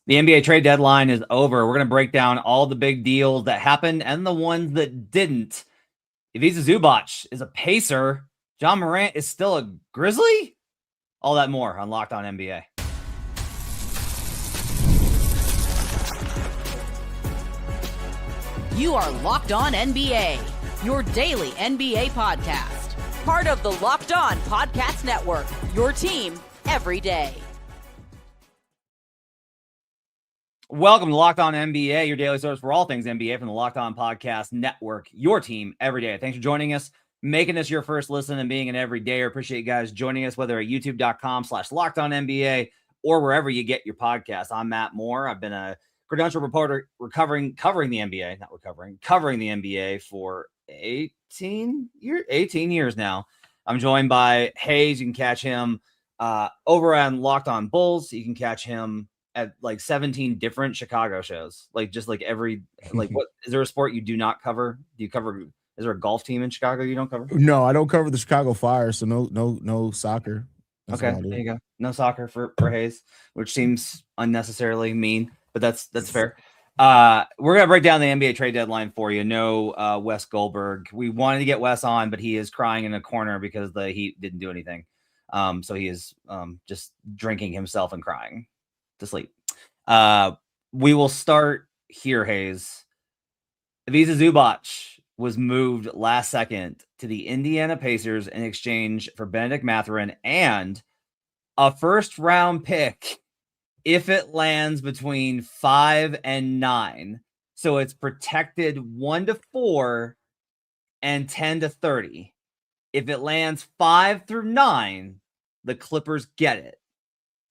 The NBA trade deadline is over. We're going to break down all the big deals that happened and the ones that didn't. Ivica Zubac is a Pacer. John Morant is still a Grizzly? All that more on Locked On NBA. You are Locked On NBA, your daily NBA podcast. Part of the Locked On Podcast Network, your team every day. Welcome to Locked On NBA, your daily source for all things NBA from the Locked On Podcast Network, your team every day. Thanks for joining us, making this your first listen and being an everydayer. Appreciate you guys joining us, whether at youtube.com/LockedOnNBA or wherever you get your podcast. I'm Matt Moore. I've been a credential reporter covering the NBA for 18 years now. I'm joined by Haize. You can catch him over on Locked On Bulls. You can catch him at like 17 different Chicago shows. What is there a sport you do not cover? Do you cover, is there a golf team in Chicago you don't cover? No, I don't cover the Chicago Fire, so no soccer. That's okay, there you go. No soccer for Haize, which seems unnecessarily mean, but that's fair. We're gonna break down the NBA trade deadline for you. No Wes Goldberg. We wanted to get Wes on, but he is crying in a corner because the Heat didn't do anything. So he is just drinking himself and crying to sleep. We will start here, Haize. Ivica Zubac was moved last second to the Indiana Pacers in exchange for Benedict Mathurin and a first-round pick if it lands between 5 and 9. So it's protected 1 to 4 and 10 to 30. If it lands 5 through 9, the Clippers get it.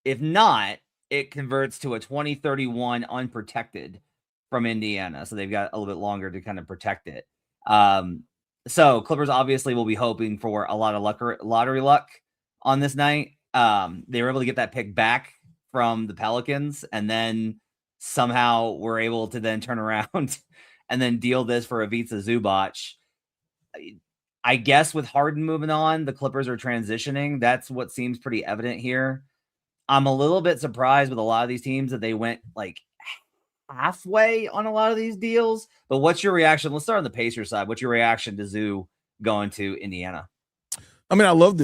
If not, it converts to a 2031 unprotected from Indiana. So they've got a little bit longer to kind of protect it. So Clippers obviously will be hoping for a lot of lottery luck on this night. They were able to get that pick back from the Pelicans and then somehow were able to then turn around and then deal this for Ivica Zubac. I guess with Harden moving on, the Clippers are transitioning. That's what seems pretty evident here. I'm a little bit surprised with a lot of these teams that they went like halfway on a lot of these deals. But what's your reaction? Let's start on the Pacers side. What's your reaction to Zoo going to Indiana? I mean, I love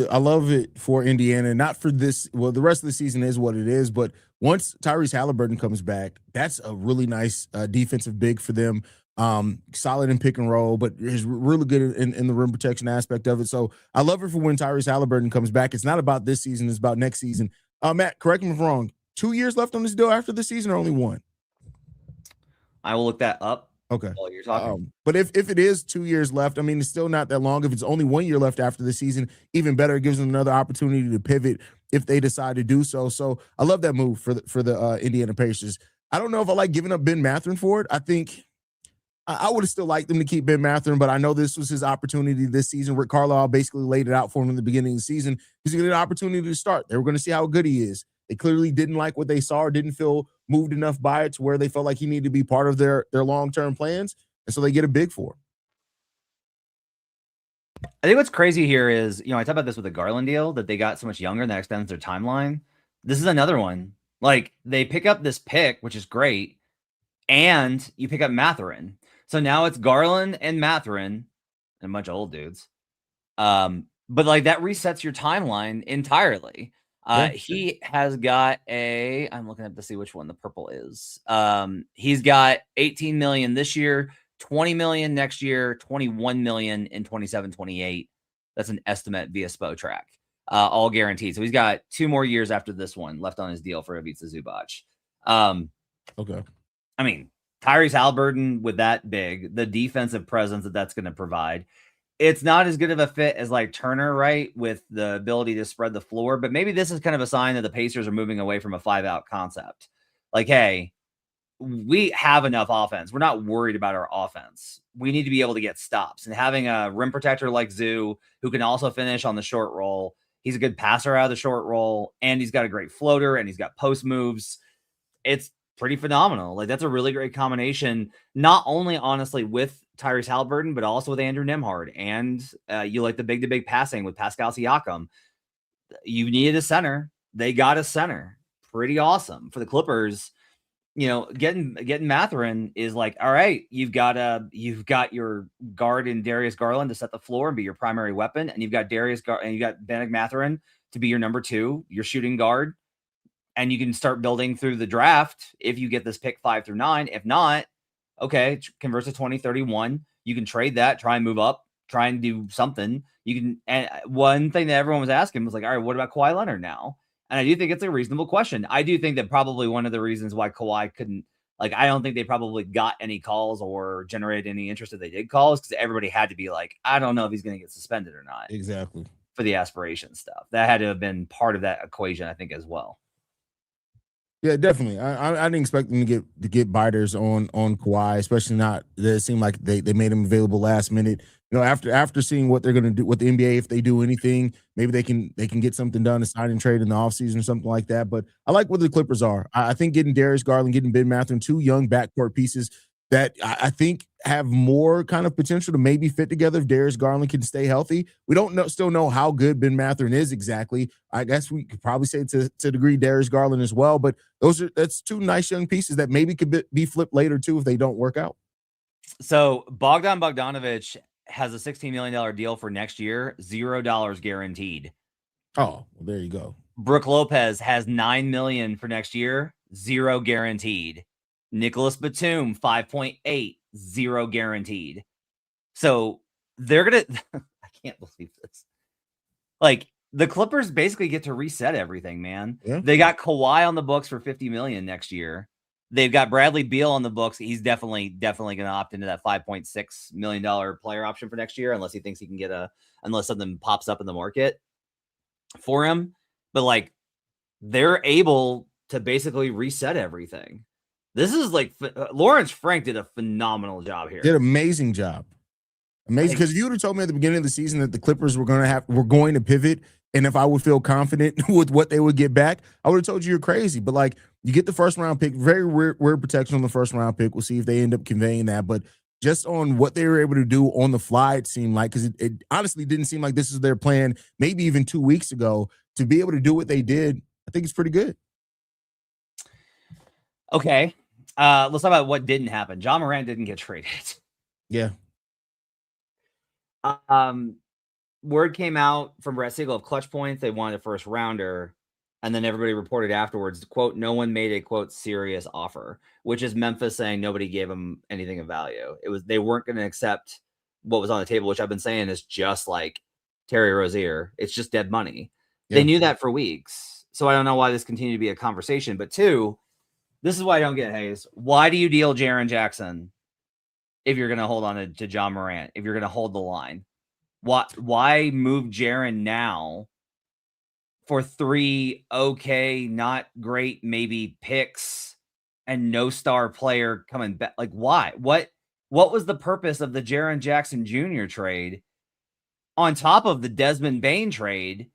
it for Indiana, not for this. Well, the rest of the season is what it is. But once Tyrese Halliburton comes back, that's a really nice defensive big for them. Solid in pick and roll, but is really good in the rim protection aspect of it. So I love it for when Tyrese Halliburton comes back. It's not about this season. It's about next season. Matt, correct me if I'm wrong. 2 years left on this deal after the season, or only 1? I will look that up. Okay. While you're talking. But if it is 2 years left, I mean, it's still not that long. If it's only 1 year left after the season, even better. It gives them another opportunity to pivot if they decide to do so. So I love that move for the Indiana Pacers. I don't know if I like giving up Ben Mathurin for it. I think I would have still liked them to keep Ben Mathurin, but I know this was his opportunity this season. Rick Carlisle basically laid it out for him in the beginning of the season. He's going to get an opportunity to start. They were going to see how good he is. They clearly didn't like what they saw or didn't feel moved enough by it to where they felt like he needed to be part of their long-term plans, and so they get a big for him. I think what's crazy here is, I talk about this with the Garland deal, that they got so much younger and that extends their timeline. This is another one. Like, they pick up this pick, which is great, and you pick up Mathurin. So now it's Garland and Mathurin and a bunch of old dudes. But like that resets your timeline entirely. He has got I'm looking up to see which one the purple is. He's got 18 million this year, 20 million next year, 21 million in 27-28. That's an estimate via Spotrac, all guaranteed. So he's got 2 more years after this one left on his deal for Ivica Zubac. Okay. I mean, Tyrese Halliburton with that big, the defensive presence that's going to provide. It's not as good of a fit as like Turner, right? With the ability to spread the floor, but maybe this is kind of a sign that the Pacers are moving away from a 5-out concept. Like, hey, we have enough offense. We're not worried about our offense. We need to be able to get stops, and having a rim protector like Zoo, who can also finish on the short roll. He's a good passer out of the short roll, and he's got a great floater, and he's got post moves. It's pretty phenomenal. Like, that's a really great combination, not only honestly with Tyrese Halliburton, but also with Andrew Nembhard. And you like the big-to-big passing with Pascal Siakam. You needed a center. They got a center. Pretty awesome. For the Clippers, getting Mathurin is like, all right, you've got your guard in Darius Garland to set the floor and be your primary weapon, and you've got Benedict Mathurin to be your number 2, your shooting guard, and you can start building through the draft if you get this pick 5 through 9. If not, okay, converts to 2031. You can trade that, try and move up, try and do something. You can. And one thing that everyone was asking was like, all right, what about Kawhi Leonard now? And I do think it's a reasonable question. I do think that probably one of the reasons why Kawhi couldn't, I don't think they probably got any calls or generated any interest if they did calls, because everybody had to be like, I don't know if he's going to get suspended or not. Exactly. For the aspiration stuff. That had to have been part of that equation, I think, as well. Yeah, definitely. I didn't expect them to get biters on Kawhi, especially not that it seemed like they made him available last minute. After seeing what they're going to do with the NBA, if they do anything, maybe they can get something done, a sign and trade in the offseason or something like that. But I like what the Clippers are. I think getting Darius Garland, getting Ben Mathurin, 2 young backcourt pieces that I think have more kind of potential to maybe fit together if Darius Garland can stay healthy. We don't still know how good Ben Mathurin is exactly. I guess we could probably say to a degree Darius Garland as well, but that's 2 nice young pieces that maybe could be flipped later too if they don't work out. So Bogdan Bogdanović has a $16 million deal for next year, $0 guaranteed. Oh, well, there you go. Brook Lopez has $9 million for next year, 0 guaranteed. Nicholas Batum, 5.8, 0 guaranteed. So they're gonna I can't believe this. The Clippers basically get to reset everything, man. Yeah. They got Kawhi on the books for $50 million next year. They've got Bradley Beal on the books. He's definitely going to opt into that $5.6 million player option for next year, unless he thinks he can unless something pops up in the market for him. But they're able to basically reset everything. This is Lawrence Frank did a phenomenal job here. Did an amazing job. Amazing. Because if you would have told me at the beginning of the season that the Clippers were going to pivot, and if I would feel confident with what they would get back, I would have told you you're crazy. But you get the first round pick, very weird protection on the first round pick. We'll see if they end up conveying that. But just on what they were able to do on the fly, it seemed like, because it honestly didn't seem like this is their plan, maybe even 2 weeks ago, to be able to do what they did, I think it's pretty good. Okay. Let's talk about what didn't happen. Ja Morant didn't get traded. Yeah. Word came out from Brett Siegel of Clutch Points. They wanted a first rounder. And then everybody reported afterwards, quote, no one made a, quote, serious offer, which is Memphis saying nobody gave them anything of value. They weren't going to accept what was on the table, which I've been saying is just like Terry Rozier. It's just dead money. Yeah. They knew that for weeks. So I don't know why this continued to be a conversation. But 2, this is why I don't get Haize. Why do you deal Jaren Jackson if you're going to hold on to Ja Morant, if you're going to hold the line? Why move Jaren now for 3 okay, not great, maybe picks and no star player coming back? Why? What was the purpose of the Jaren Jackson Jr. trade on top of the Desmond Bane trade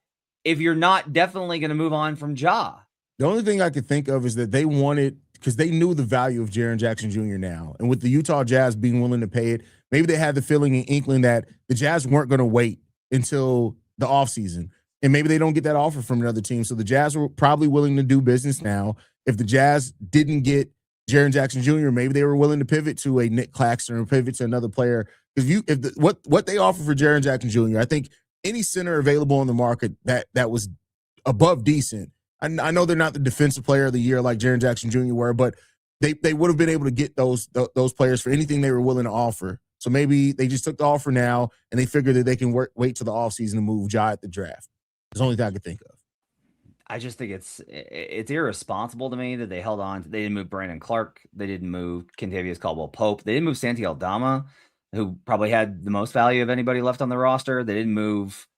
if you're not definitely going to move on from Ja? The only thing I could think of is that they wanted, because they knew the value of Jaren Jackson Jr. now. And with the Utah Jazz being willing to pay it, maybe they had the feeling and inkling that the Jazz weren't going to wait until the offseason. And maybe they don't get that offer from another team. So the Jazz were probably willing to do business now. If the Jazz didn't get Jaren Jackson Jr., maybe they were willing to pivot to a Nick Claxton or pivot to another player. Because what they offer for Jaren Jackson Jr., I think any center available on the market that was above decent. I know they're not the defensive player of the year like Jaren Jackson Jr. were, but they would have been able to get those players for anything they were willing to offer. So maybe they just took the offer now and they figured that they can wait till the offseason to move Ja at the draft. It's the only thing I could think of. I just think it's irresponsible to me that they held on. They didn't move Brandon Clark. They didn't move Kentavious Caldwell-Pope. They didn't move Santi Aldama, who probably had the most value of anybody left on the roster. They didn't move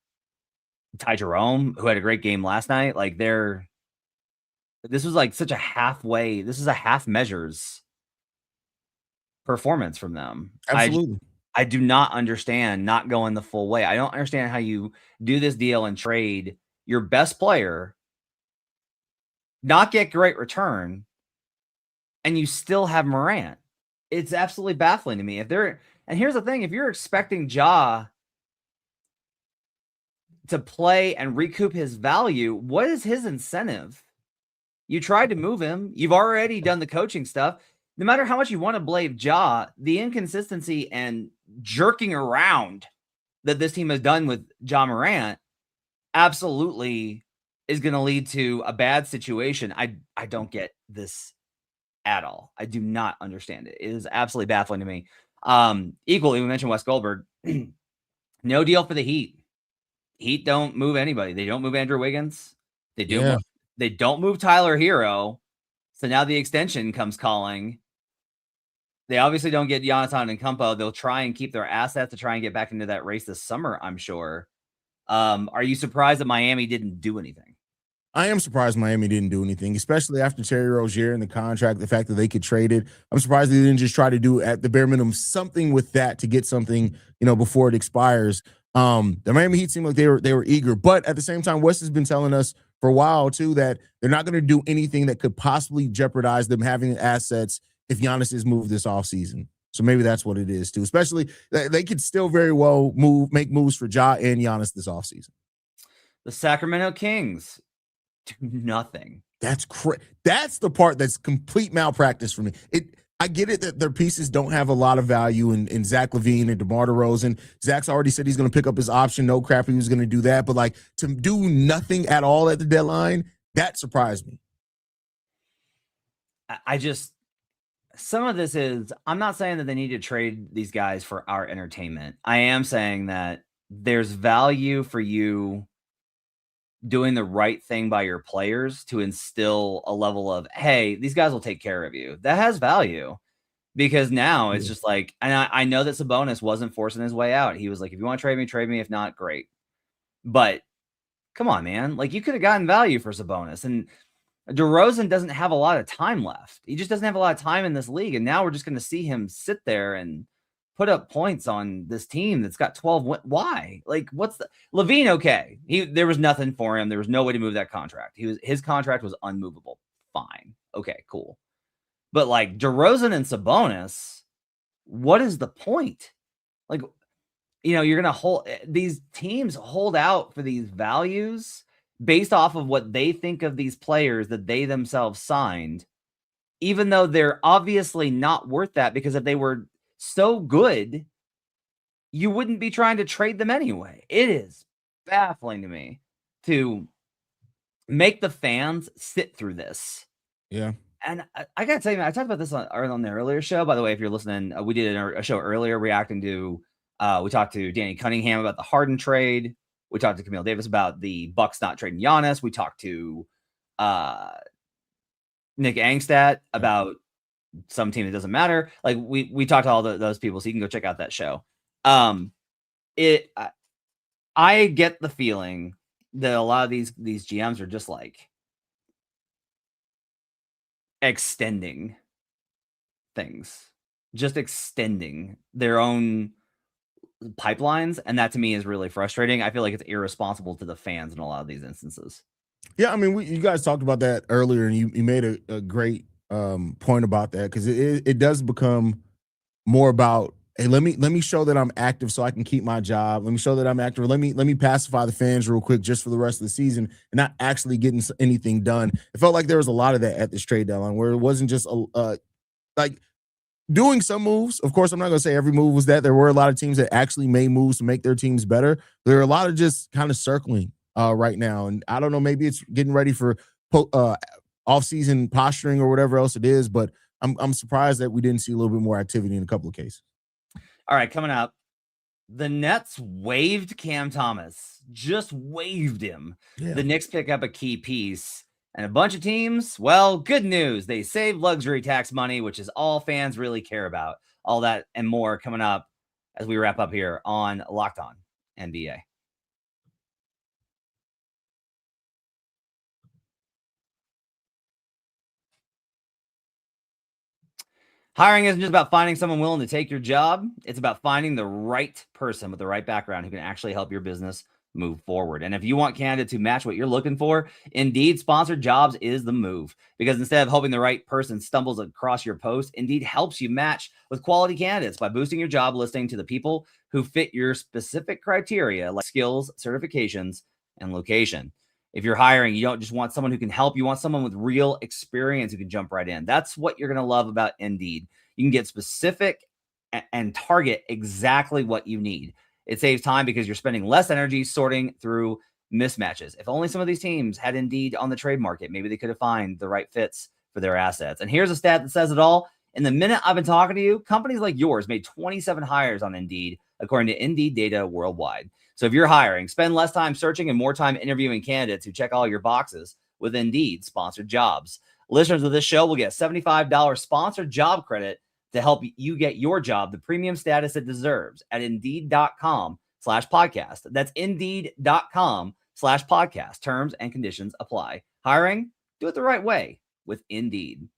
Ty Jerome, who had a great game last night. This was such a halfway. This is a half measures performance from them. Absolutely. I do not understand not going the full way. I don't understand how you do this deal and trade your best player, not get great return, and you still have Morant. It's absolutely baffling to me. And here's the thing, if you're expecting Ja to play and recoup his value, what is his incentive You tried to move him. You've already done the coaching stuff. No matter how much you want to blame Ja, the inconsistency and jerking around that this team has done with Ja Morant absolutely is going to lead to a bad situation. I don't get this at all. I do not understand it. It is absolutely baffling to me. Equally, we mentioned Wes Goldberg. No deal for the Heat. Heat don't move anybody. They don't move Andrew Wiggins. They do. Yeah. They don't move Tyler Hero. So now the extension comes calling. They obviously don't get Giannis Antetokounmpo. They'll try and keep their assets to try and get back into that race this summer, I'm sure. Are you surprised that Miami didn't do anything? I am surprised Miami didn't do anything, especially after Terry Rozier and the contract, the fact that they could trade it. I'm surprised they didn't just try to do, at the bare minimum, something with that to get something, before it expires. The Miami Heat seemed like they were eager, but at the same time, Wes has been telling us for a while too that they're not going to do anything that could possibly jeopardize them having assets if Giannis is moved this offseason. So maybe that's what it is too. Especially they could still very well make moves for Ja and Giannis this offseason. The Sacramento Kings do nothing. That's that's the part that's complete malpractice for me. I get it that their pieces don't have a lot of value in Zach LaVine and DeMar DeRozan. Zach's already said he's going to pick up his option. No crap, he was going to do that. But like to do nothing at all at the deadline, that surprised me. Some of this is, I'm not saying that they need to trade these guys for our entertainment. I am saying that there's value for you doing the right thing by your players to instill a level of, hey, these guys will take care of you. That has value because now it's just like, and I know that Sabonis wasn't forcing his way out. He was like, if you want to trade me. If not, great. But come on, man. Like you could have gotten value for Sabonis, and DeRozan doesn't have a lot of time left. He just doesn't have a lot of time in this league. And now we're just going to see him sit there and put up points on this team that's got 12. Why? Like, what's the LaVine? Okay. There was nothing for him. There was no way to move that contract. His contract was unmovable. Fine. Okay, cool. But like DeRozan and Sabonis, what is the point? Like, you're going to these teams hold out for these values based off of what they think of these players that they themselves signed, even though they're obviously not worth that, because if they were so good, you wouldn't be trying to trade them anyway. It is baffling to me to make the fans sit through this. Yeah. And I got to tell you, man, I talked about this on the earlier show. By the way, if you're listening, we did a show earlier reacting to, we talked to Danny Cunningham about the Harden trade. We talked to Camille Davis about the Bucks not trading Giannis. We talked to Nick Angstadt about some team that doesn't matter. Like we talked to all those people, so you can go check out that show. I get the feeling that a lot of these GMs are just like extending things, just extending their own pipelines, and that to me is really frustrating. I feel like it's irresponsible to the fans in a lot of these instances. Yeah, I mean, you guys talked about that earlier, and you made a great point about that, because it does become more about, hey, let me show that I'm active so I can keep my job. Let me show that I'm active. Let me pacify the fans real quick just for the rest of the season, and not actually getting anything done. It felt like there was a lot of that at this trade deadline, where it wasn't just like doing some moves. Of course, I'm not going to say every move was that. There were a lot of teams that actually made moves to make their teams better. There are a lot of just kind of circling right now. And I don't know, maybe it's getting ready for off-season posturing or whatever else it is, but I'm surprised that we didn't see a little bit more activity in a couple of cases. All right, coming up, the Nets waived Cam Thomas. Just waived him. Yeah. The Knicks pick up a key piece. And a bunch of teams, well, good news. They save luxury tax money, which is all fans really care about. All that and more coming up as we wrap up here on Locked On NBA. Hiring isn't just about finding someone willing to take your job. It's about finding the right person with the right background who can actually help your business move forward. And if you want candidates who match what you're looking for, Indeed sponsored jobs is the move, because instead of hoping the right person stumbles across your post, Indeed helps you match with quality candidates by boosting your job listing to the people who fit your specific criteria, like skills, certifications, and location. If you're hiring, you don't just want someone who can help. You want someone with real experience who can jump right in. That's what you're going to love about Indeed. You can get specific and target exactly what you need. It saves time because you're spending less energy sorting through mismatches. If only some of these teams had Indeed on the trade market, maybe they could have found the right fits for their assets. And here's a stat that says it all. In the minute I've been talking to you, companies like yours made 27 hires on Indeed, according to Indeed data worldwide. So if you're hiring, spend less time searching and more time interviewing candidates who check all your boxes with Indeed sponsored jobs. Listeners of this show will get $75 sponsored job credit to help you get your job the premium status it deserves at Indeed.com/podcast. That's Indeed.com/podcast. Terms and conditions apply. Hiring? Do it the right way with Indeed.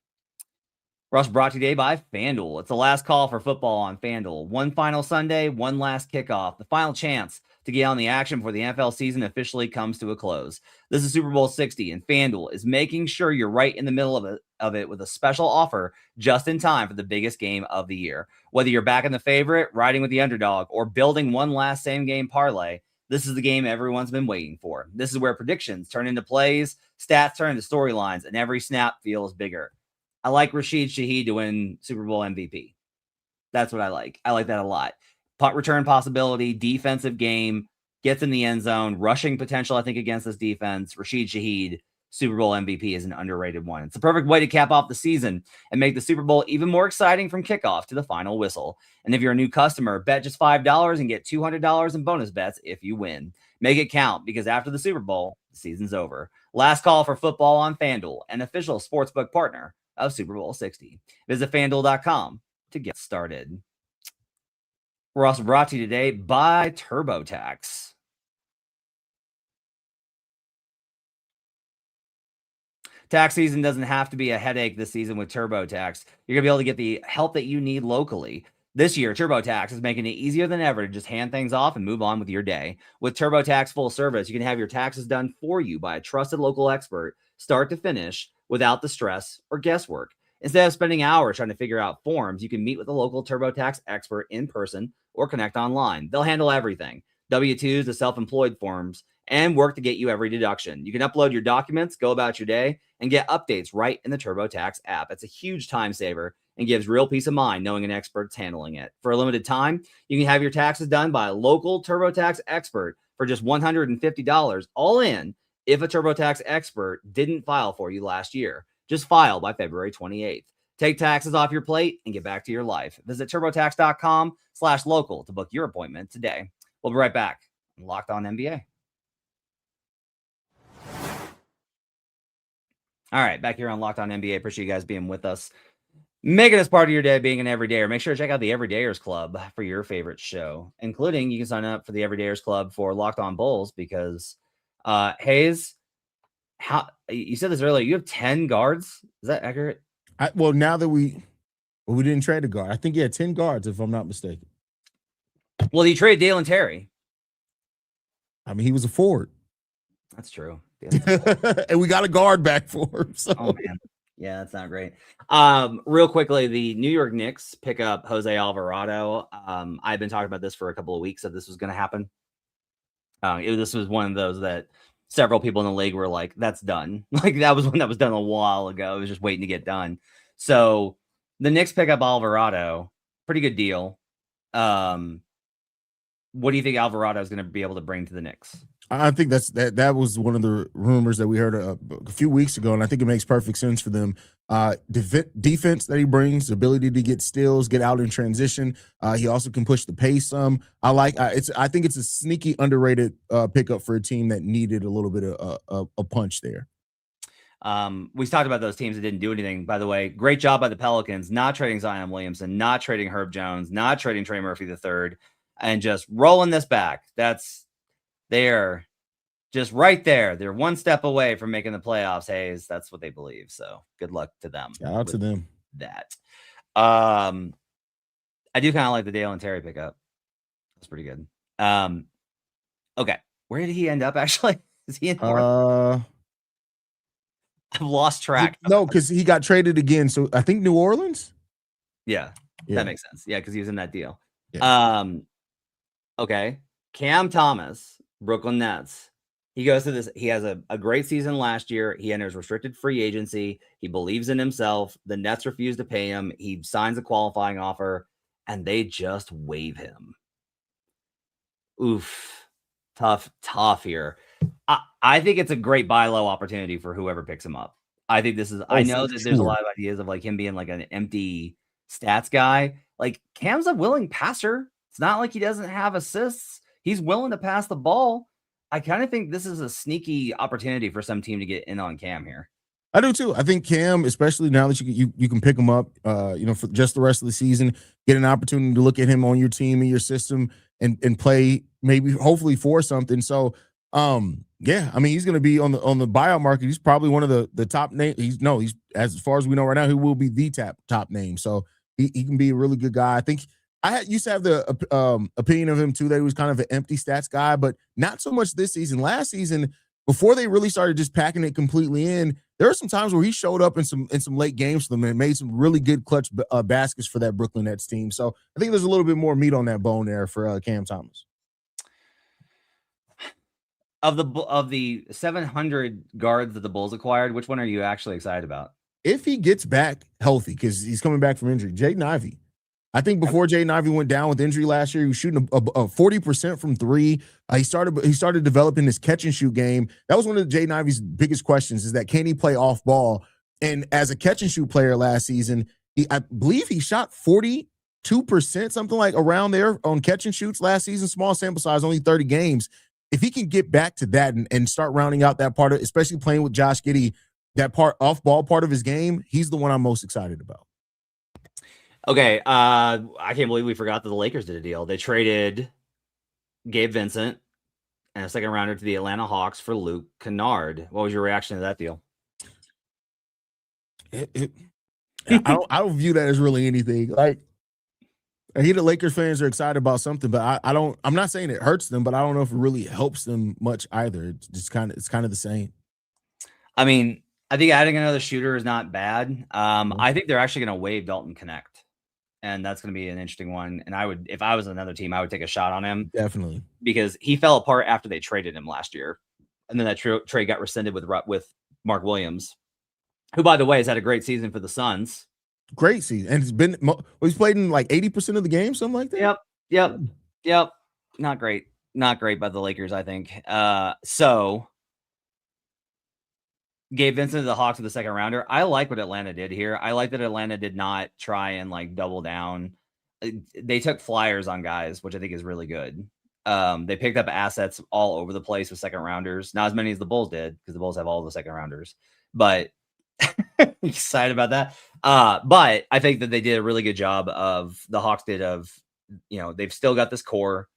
Rush brought to you today by FanDuel. It's the last call for football on FanDuel. One final Sunday, one last kickoff. The final chance to get on the action before the NFL season officially comes to a close. This is Super Bowl 60, and FanDuel is making sure you're right in the middle of it with a special offer just in time for the biggest game of the year. Whether you're backing the favorite, riding with the underdog, or building one last same-game parlay, this is the game everyone's been waiting for. This is where predictions turn into plays, stats turn into storylines, and every snap feels bigger. I like Rashid Shaheed to win Super Bowl MVP. That's what I like. I like that a lot. Punt return possibility, defensive game, gets in the end zone, rushing potential, I think, against this defense. Rashid Shaheed, Super Bowl MVP, is an underrated one. It's the perfect way to cap off the season and make the Super Bowl even more exciting from kickoff to the final whistle. And if you're a new customer, bet just $5 and get $200 in bonus bets if you win. Make it count, because after the Super Bowl, the season's over. Last call for football on FanDuel, an official sportsbook partner of Super Bowl 60. Visit FanDuel.com to get started. We're also brought to you today by TurboTax. Tax season doesn't have to be a headache this season with TurboTax. You're going to be able to get the help that you need locally. This year, TurboTax is making it easier than ever to just hand things off and move on with your day. With TurboTax full service, you can have your taxes done for you by a trusted local expert, start to finish, without the stress or guesswork. Instead of spending hours trying to figure out forms, you can meet with a local TurboTax expert in person or connect online. They'll handle everything: W-2s to self-employed forms, and work to get you every deduction. You can upload your documents, go about your day, and get updates right in the TurboTax app. It's a huge time saver and gives real peace of mind knowing an expert's handling it. For a limited time, you can have your taxes done by a local TurboTax expert for just $150 all in if a TurboTax expert didn't file for you last year. Just file by February 28th. Take taxes off your plate and get back to your life. Visit TurboTax.com/local to book your appointment today. We'll be right back. Locked On NBA. All right, back here on Locked On NBA. Appreciate you guys being with us. Making this part of your day being an everydayer. Make sure to check out the Everydayers Club for your favorite show, including you can sign up for the Everydayers Club for Locked On Bulls because Haize, how you said this earlier, you have 10 guards. Is that accurate? Well, now that we didn't trade a guard, I think he had 10 guards, if I'm not mistaken. Well, you traded Dalen Terry. I mean, he was a forward. That's true. And we got a guard back for him. So. Oh, man. Yeah, that's not great. Real quickly, the New York Knicks pick up Jose Alvarado. I've been talking about this for a couple of weeks that this was going to happen. This was one of those that several people in the league were like, that's done. Like, that was one that was done a while ago. It was just waiting to get done. So the Knicks pick up Alvarado. Pretty good deal. What do you think Alvarado is going to be able to bring to the Knicks? I think that was one of the rumors that we heard a few weeks ago, and I think it makes perfect sense for them. Defense that he brings, ability to get steals, get out in transition. He also can push the pace some. I think it's a sneaky underrated pickup for a team that needed a little bit of a punch there. We talked about those teams that didn't do anything. By the way, great job by the Pelicans, not trading Zion Williamson, not trading Herb Jones, not trading Trey Murphy III, and just rolling this back. They're just right there. They're one step away from making the playoffs, Haize. That's what they believe. So good luck to them. Shout out to them. That. I do kind of like the Dalen Terry pickup. That's pretty good. Okay. Where did he end up actually? Is he in I've lost track. No, because he got traded again. So I think New Orleans. Yeah. That makes sense. Yeah, because he was in that deal. Yeah. Okay. Cam Thomas, Brooklyn Nets. He goes to this. He has a great season last year. He enters restricted free agency. He believes in himself. The Nets refuse to pay him. He signs a qualifying offer, and they just waive him. Oof. Tough here. I think it's a great buy low opportunity for whoever picks him up. I think this is, I know that there's a lot of ideas of like him being like an empty stats guy. Like Cam's a willing passer. It's not like he doesn't have assists. He's willing to pass the ball. I kind of think this is a sneaky opportunity for some team to get in on Cam here. I do too. I think Cam, especially now that you can pick him up, for just the rest of the season, get an opportunity to look at him on your team and your system and play maybe hopefully for something. So, yeah, I mean, he's going to be on the buyout market. He's probably one of the top name. He's as far as we know right now, he will be the top name. So he can be a really good guy. I think I used to have the opinion of him too, that he was kind of an empty stats guy, but not so much this season. Last season, before they really started just packing it completely in, there were some times where he showed up in some late games for them and made some really good clutch baskets for that Brooklyn Nets team. So I think there's a little bit more meat on that bone there for Cam Thomas. Of the 700 guards that the Bulls acquired, which one are you actually excited about? If he gets back healthy, because he's coming back from injury, Jaden Ivey. I think before Jaden Ivey went down with injury last year, he was shooting a 40% from three. He started developing this catch and shoot game. That was one of Jaden Ivey's biggest questions, is that can he play off ball? And as a catch and shoot player last season, I believe he shot 42%, something like around there on catch and shoots last season. Small sample size, only 30 games. If he can get back to that and start rounding out that part of, especially playing with Josh Giddey, that part off ball part of his game, he's the one I'm most excited about. Okay, I can't believe we forgot that the Lakers did a deal. They traded Gabe Vincent and a second rounder to the Atlanta Hawks for Luke Kennard. What was your reaction to that deal? I don't view that as really anything. Like, I hear the Lakers fans are excited about something, but I'm not saying it hurts them, but I don't know if it really helps them much either. It's kind of the same. I mean, I think adding another shooter is not bad. I think they're actually going to waive Dalton Connect. And that's going to be an interesting one. And if I was another team, I would take a shot on him. Definitely. Because he fell apart after they traded him last year. And then that trade got rescinded with Mark Williams, who, by the way, has had a great season for the Suns. Great season. And he's played in like 80% of the game, something like that? Yep. Not great. Not great by the Lakers, I think. So Gabe Vincent to the Hawks with the second rounder. I like what Atlanta did here. I like that Atlanta did not try and like double down. They took flyers on guys, which I think is really good. They picked up assets all over the place with second rounders. Not as many as the Bulls did, because the Bulls have all the second rounders. But excited about that. But I think that they did a really good job the Hawks did they've still got this core.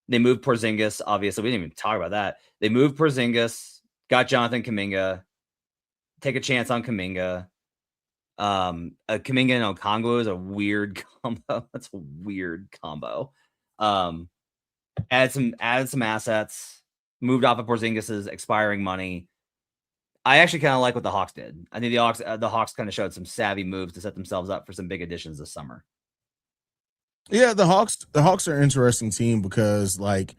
They moved Porzingis. Obviously, we didn't even talk about that. They moved Porzingis, got Jonathan Kuminga. Take a chance on Kuminga. Kuminga and Okongwu is a weird combo. That's a weird combo. Add some assets. Moved off of Porzingis's expiring money. I actually kind of like what the Hawks did. I think the Hawks kind of showed some savvy moves to set themselves up for some big additions this summer. Yeah, the Hawks are an interesting team because like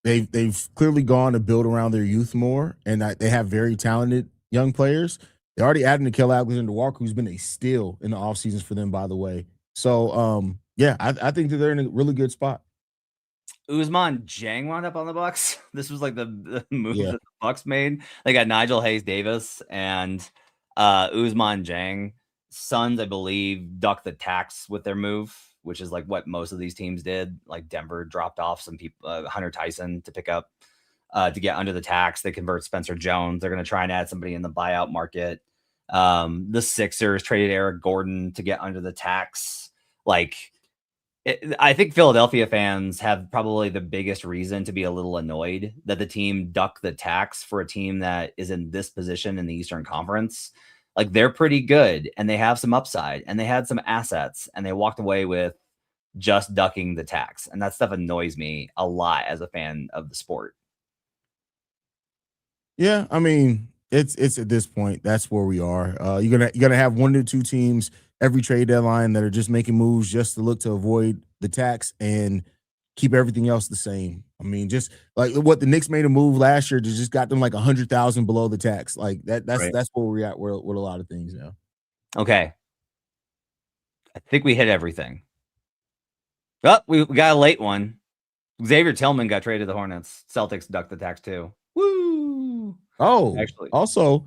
they've clearly gone to build around their youth more, and they have very talented young players. They already added Nickeil Alexander-Walker, who's been a steal in the off seasons for them, by the way. So, yeah, I think that they're in a really good spot. Ousmane Dieng wound up on the Bucks. This was like the move that the Bucks made. They got Nigel Hayes-Davis and Ousmane Dieng. Suns, I believe, ducked the tax with their move, which is like what most of these teams did. Like Denver dropped off some people, Hunter Tyson to pick up. To get under the tax. They convert Spencer Jones. They're going to try and add somebody in the buyout market. The Sixers traded Eric Gordon to get under the tax. I think Philadelphia fans have probably the biggest reason to be a little annoyed that the team ducked the tax for a team that is in this position in the Eastern Conference. Like, they're pretty good and they have some upside and they had some assets and they walked away with just ducking the tax. And that stuff annoys me a lot as a fan of the sport. Yeah, I mean, it's at this point, that's where we are. You're gonna have 1 to 2 teams every trade deadline that are just making moves just to look to avoid the tax, and keep everything else the same. I mean, just like what the Knicks made a move last year to just got them like 100,000 below the tax. Like that's Right. that's where we're at with a lot of things now. Okay. I think we hit everything. Oh, we got a late one. Xavier Tillman got traded to the Hornets. Celtics ducked the tax too. Woo! Oh, Actually. also,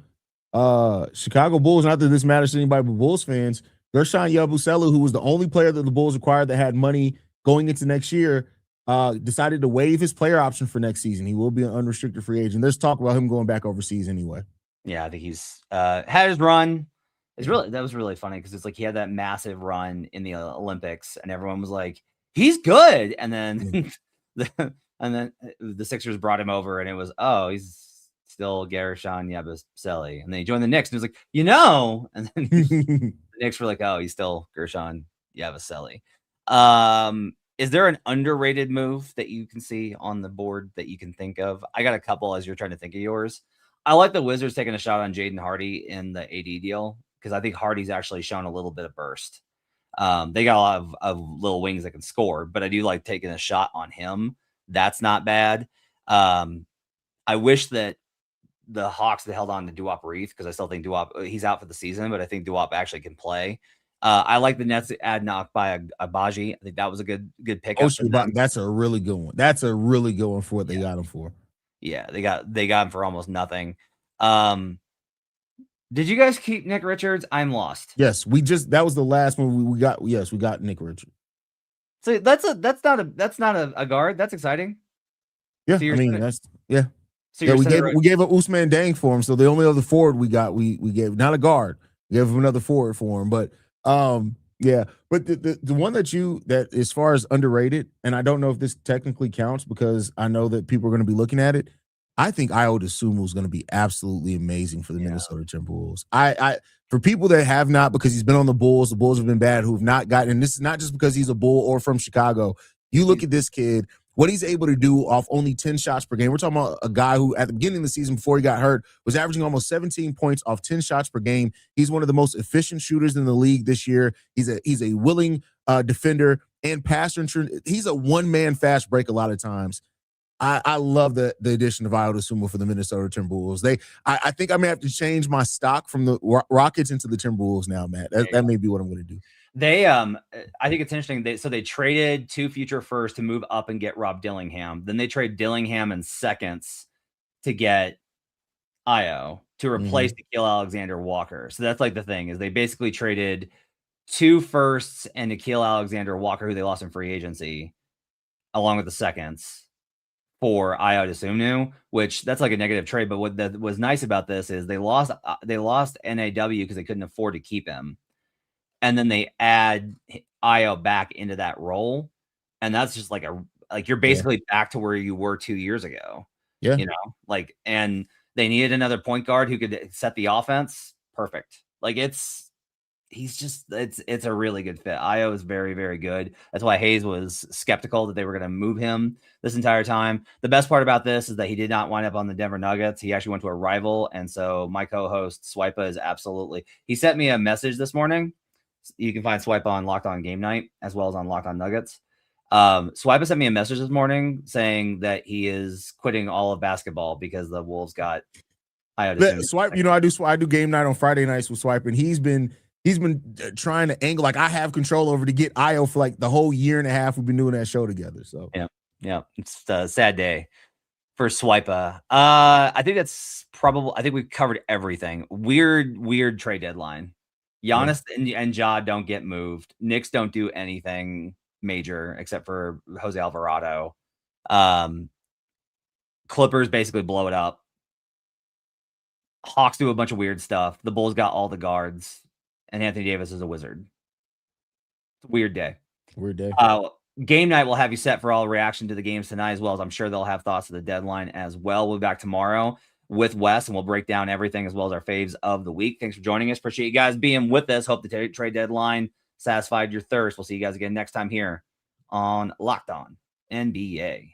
Chicago Bulls, not that this matters to anybody but Bulls fans, Gershon Yabusele, who was the only player that the Bulls acquired that had money going into next year, decided to waive his player option for next season. He will be an unrestricted free agent. There's talk about him going back overseas anyway. Yeah, I think he's had his run. That was really funny because it's like he had that massive run in the Olympics, and everyone was like, "He's good," and then the Sixers brought him over, and it was, "Oh, he's still Gershon Yabusele," and then he joined the Knicks, and it was like, and then the Knicks were like, "Oh, he's still Gershon Yabusele." Is there an underrated move that you can see on the board that you can think of? I got a couple as you're trying to think of yours. I like the Wizards taking a shot on Jaden Hardy in the AD deal because I think Hardy's actually shown a little bit of burst. They got a lot of little wings that can score, but I do like taking a shot on him. That's not bad. I wish that the Hawks had held on to Duop Reith because I still think Duop, he's out for the season, but I think Duop actually can play. I like the Nets add knock by Abaji. I think that was a good pickup. That's a really good one. That's a really good one for what they got him for. Yeah, they got him for almost nothing. Did you guys keep Nick Richards? I'm lost. Yes, that was the last one we got. Yes, we got Nick Richards. So that's not a guard. That's exciting. Yeah, So I mean that's yeah. So yeah, we gave up Usman Dang for him. So the only other forward we got, we gave not a guard. We gave him another forward for him. But yeah. But the one that as far as underrated, and I don't know if this technically counts because I know that people are going to be looking at it. I think Ayo Dosunmu is going to be absolutely amazing for the Minnesota Timberwolves. I for people that have not, because he's been on the Bulls have been bad, who have not gotten, and this is not just because he's a Bull or from Chicago. You look at this kid, what he's able to do off only 10 shots per game. We're talking about a guy who at the beginning of the season before he got hurt was averaging almost 17 points off 10 shots per game. He's one of the most efficient shooters in the league this year. He's a willing defender and passer. He's a one-man fast break a lot of times. I love the addition of Ayo Dosunmu for the Minnesota Timberwolves. I think I may have to change my stock from the Rockets into the Timberwolves now, Matt. That may be what I'm going to do. They I think it's interesting. They traded 2 future firsts to move up and get Rob Dillingham. Then they trade Dillingham in seconds to get Ayo to replace Nickeil Alexander-Walker. So that's like the thing is they basically traded 2 firsts and Nickeil Alexander-Walker, who they lost in free agency, along with the seconds for Ayo Dosunmu, which that's like a negative trade. But what that was nice about this is they lost NAW because they couldn't afford to keep him. And then they add Ayo back into that role. And that's just like you're basically back to where you were 2 years ago. Yeah. You know, and they needed another point guard who could set the offense. Perfect. It's a really good fit. Ayo is very, very good. That's why Haize was skeptical that they were going to move him this entire time. The best part about this is that he did not wind up on the Denver Nuggets. He actually went to a rival. And so my co-host Swipa is he sent me a message this morning. You can find Swipa on Locked On Game Night as well as on Locked On Nuggets. Swipa sent me a message this morning saying that he is quitting all of basketball because the Wolves got Ayo. Swipe, I do game night on Friday nights with Swipe, and he's been trying to angle I have control over to get Ayo for the whole year and a half we've been doing that show together. So yeah, it's a sad day for Swipa. I think we've covered everything. Weird trade deadline. Giannis and Ja don't get moved. Knicks don't do anything major except for Jose Alvarado. Clippers basically blow it up. Hawks do a bunch of weird stuff. The Bulls got all the guards. And Anthony Davis is a wizard. It's a weird day. Game night will have you set for all reaction to the games tonight, as well as I'm sure they'll have thoughts of the deadline as well. We'll be back tomorrow with Wes, and we'll break down everything as well as our faves of the week. Thanks for joining us. Appreciate you guys being with us. Hope the trade deadline satisfied your thirst. We'll see you guys again next time here on Locked On NBA.